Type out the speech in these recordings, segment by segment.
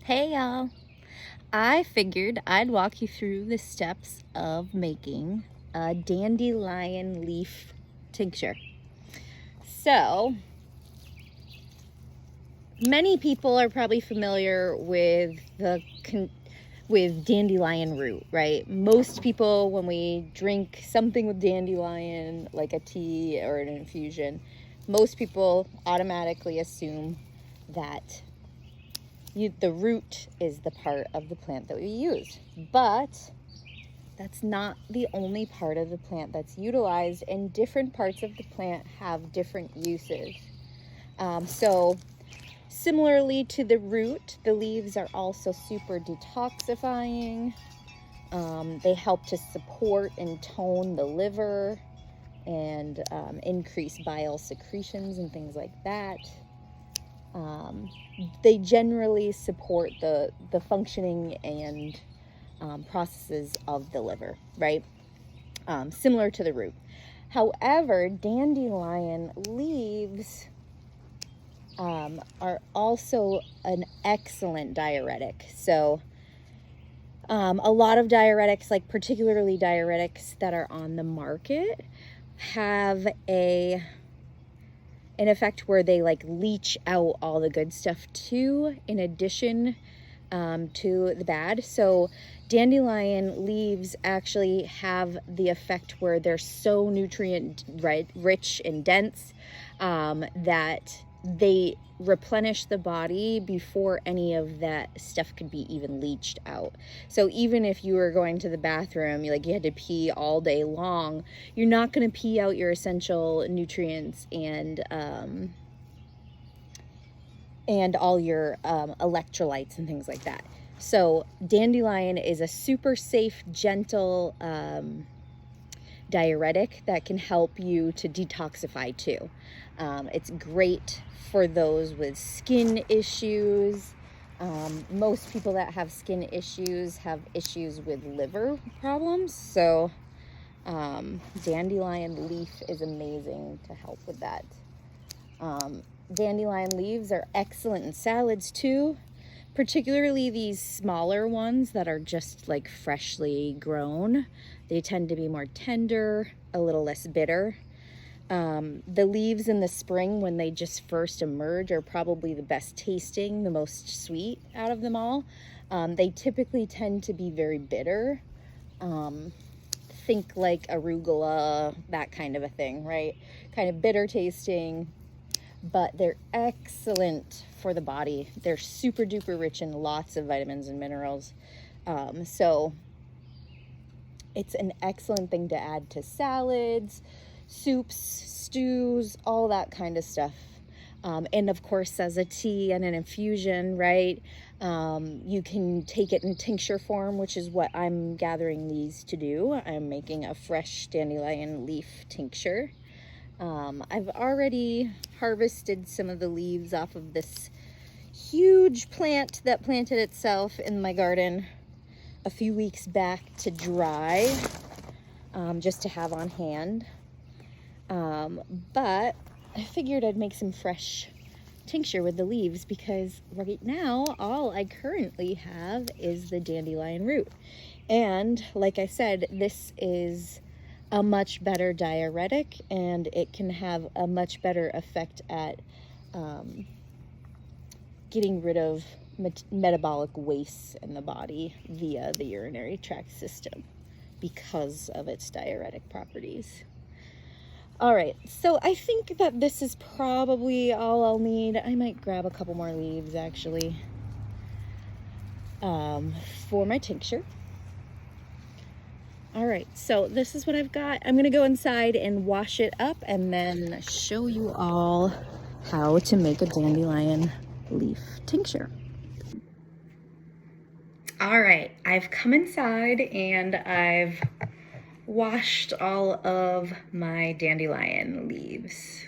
Hey y'all, I figured I'd walk you through the steps of making a dandelion leaf tincture. So, many people are probably familiar with with dandelion root, right? Most people, when we drink something with dandelion, like a tea or an infusion, most people automatically assume that the root is the part of the plant that we use. But that's not the only part of the plant that's utilized, and different parts of the plant have different uses. So similarly to the root, the leaves are also super detoxifying. They help to support and tone the liver and increase bile secretions and things like that. They generally support the functioning and processes of the liver, right? Similar to the root. However, dandelion leaves are also an excellent diuretic. So a lot of diuretics, like particularly diuretics that are on the market, have an effect where they like leach out all the good stuff too, in addition to the bad. So dandelion leaves actually have the effect where they're so nutrient rich and dense that they replenish the body before any of that stuff could be even leached out. So even if you were going to the bathroom, you had to pee all day long, you're not going to pee out your essential nutrients and all your electrolytes and things like that. So dandelion is a super safe, gentle diuretic that can help you to detoxify too. It's great for those with skin issues. Most people that have skin issues have issues with liver problems. So dandelion leaf is amazing to help with that. Dandelion leaves are excellent in salads too, particularly these smaller ones that are just like freshly grown. They tend to be more tender, a little less bitter. The leaves in the spring, when they just first emerge, are probably the best tasting, the most sweet out of them all. They typically tend to be very bitter. Think like arugula, that kind of a thing, right? Kind of bitter tasting, but they're excellent for the body. They're super duper rich in lots of vitamins and minerals. So it's an excellent thing to add to salads, soups, stews, all that kind of stuff. And of course, as a tea and an infusion, right? You can take it in tincture form, which is what I'm gathering these to do. I'm making a fresh dandelion leaf tincture. I've already harvested some of the leaves off of this huge plant that planted itself in my garden a few weeks back to dry, just to have on hand. But I figured I'd make some fresh tincture with the leaves, because right now all I currently have is the dandelion root. And like I said, this is a much better diuretic, and it can have a much better effect at getting rid of metabolic wastes in the body via the urinary tract system because of its diuretic properties. All right, so I think that this is probably all I'll need. I might grab a couple more leaves actually for my tincture. All right, so this is what I've got. I'm gonna go inside and wash it up and then show you all how to make a dandelion leaf tincture. All right, I've come inside and I've washed all of my dandelion leaves.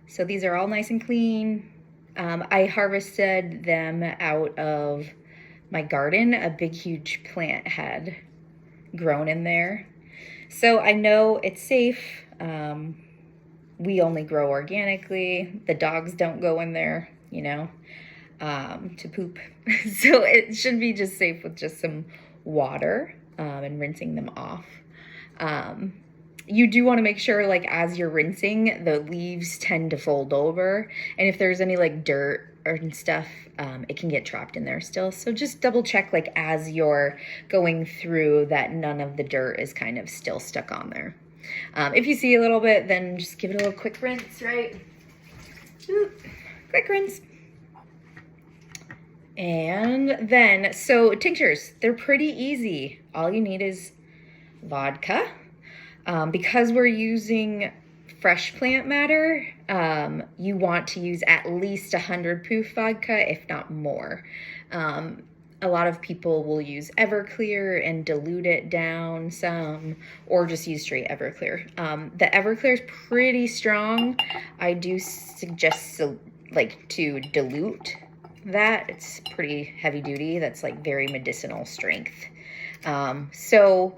So these are all nice and clean. I harvested them out of my garden. A big, huge plant had grown in there. So I know it's safe. We only grow organically. The dogs don't go in there, to poop. So it should be just safe with just some water and rinsing them off. You do want to make sure, like, as you're rinsing, the leaves tend to fold over, and if there's any like dirt and stuff, it can get trapped in there still. So just double check, like, as you're going through, that none of the dirt is kind of still stuck on there. If you see a little bit, then just give it a little quick rinse, right? Quick rinse. And then, so tinctures, they're pretty easy. All you need is vodka. Because we're using fresh plant matter, you want to use at least 100 proof vodka, if not more. A lot of people will use Everclear and dilute it down some, or just use straight Everclear. The Everclear is pretty strong. I do suggest to dilute that. It's pretty heavy duty. That's like very medicinal strength. So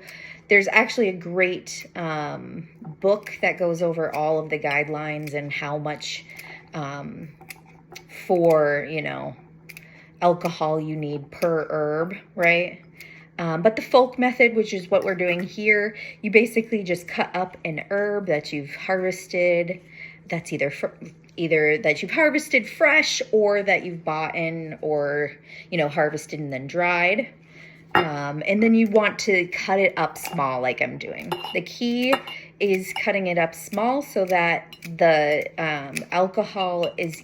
there's actually a great book that goes over all of the guidelines and how much for, alcohol you need per herb, right? But the folk method, which is what we're doing here, you basically just cut up an herb that you've harvested, that's either that you've harvested fresh or that you've bought in or, harvested and then dried. And then you want to cut it up small like I'm doing. The key is cutting it up small so that the alcohol is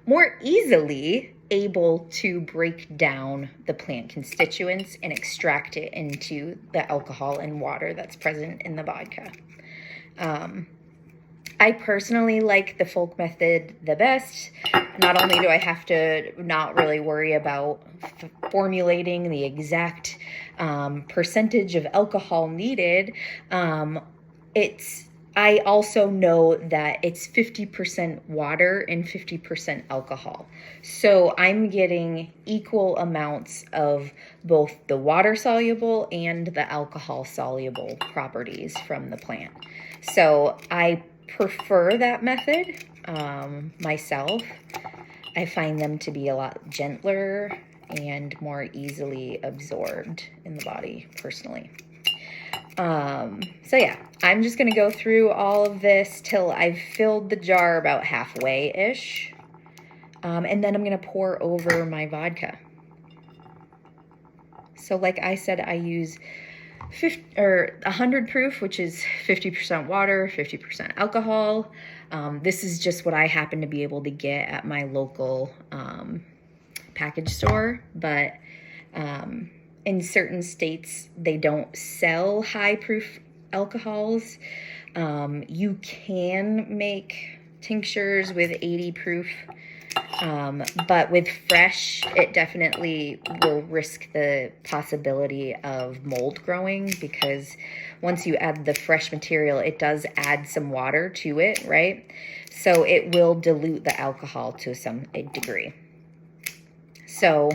more easily able to break down the plant constituents and extract it into the alcohol and water that's present in the vodka. I personally like the folk method the best. Not only do I have to not really worry about formulating the exact percentage of alcohol needed, I also know that it's 50% water and 50% alcohol. So I'm getting equal amounts of both the water soluble and the alcohol soluble properties from the plant. So I prefer that method myself. I find them to be a lot gentler and more easily absorbed in the body personally. So yeah, I'm just going to go through all of this till I've filled the jar about halfway-ish. And then I'm going to pour over my vodka. So like I said, I use 100 proof, which is 50% water, 50% alcohol. This is just what I happen to be able to get at my local package store, but in certain states, they don't sell high proof alcohols. You can make tinctures with 80 proof, but with fresh, it definitely will risk the possibility of mold growing, because once you add the fresh material, it does add some water to it, right? So it will dilute the alcohol to some degree. So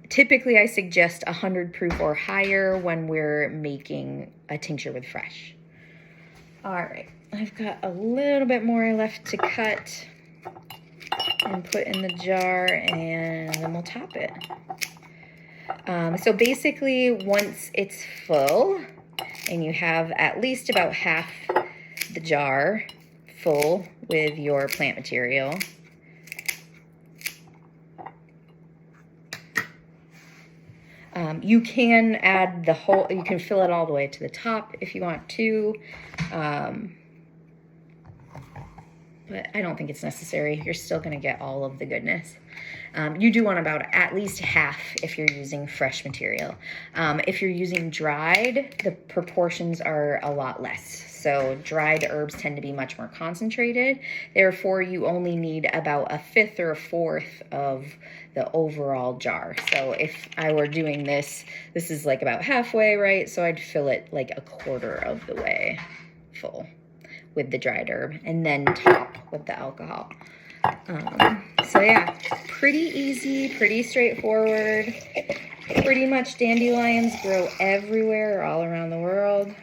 typically I suggest 100 proof or higher when we're making a tincture with fresh. All right, I've got a little bit more left to cut and put in the jar, and then we'll top it. So basically, once it's full and you have at least about half the jar full with your plant material, you can add the whole, you can fill it all the way to the top if you want to. But I don't think it's necessary. You're still going to get all of the goodness. You do want about at least half if you're using fresh material. If you're using dried, the proportions are a lot less. So dried herbs tend to be much more concentrated. Therefore, you only need about a fifth or a fourth of the overall jar. So if I were doing this, this is like about halfway, right? So I'd fill it like a quarter of the way full with the dried herb, and then top with the alcohol. So yeah, pretty easy, pretty straightforward. Pretty much dandelions grow everywhere, all around the world.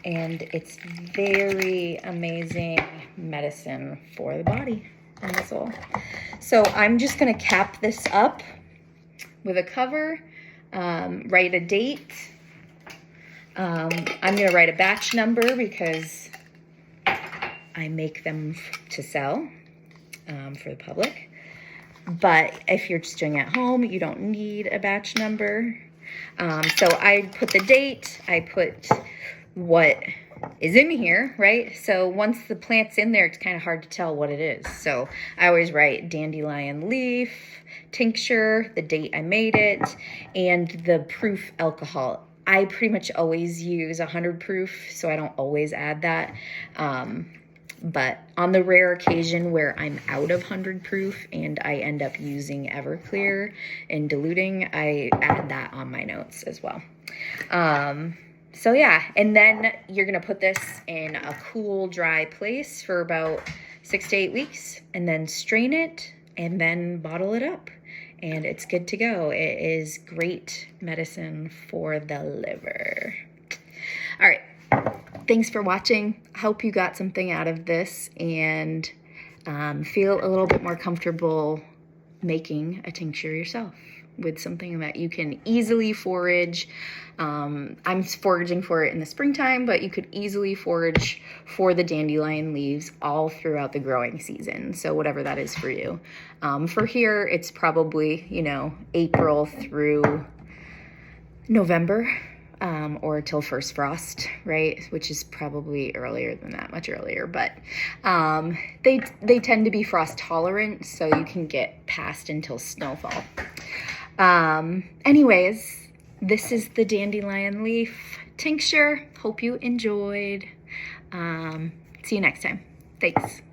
and it's very amazing medicine for the body and the soul. So I'm just gonna cap this up with a cover, write a date. I'm gonna write a batch number because I make them to sell for the public. But if you're just doing it at home, you don't need a batch number. So I put the date, I put what is in here, right? So once the plant's in there, it's kind of hard to tell what it is. So I always write dandelion leaf, tincture, the date I made it, and the proof alcohol. I pretty much always use 100 proof, so I don't always add that. But on the rare occasion where I'm out of 100 proof and I end up using Everclear and diluting, I add that on my notes as well. So yeah, and then you're gonna put this in a cool, dry place for about 6 to 8 weeks, and then strain it, and then bottle it up, and it's good to go. It is great medicine for the liver. All right. Thanks for watching. I hope you got something out of this and feel a little bit more comfortable making a tincture yourself with something that you can easily forage. I'm foraging for it in the springtime, but you could easily forage for the dandelion leaves all throughout the growing season. So whatever that is for you. For here, it's probably, April through November. Or till first frost, right? Which is probably earlier than that, much earlier. But they tend to be frost tolerant, so you can get past until snowfall. Anyways, this is the dandelion leaf tincture. Hope you enjoyed. See you next time. Thanks.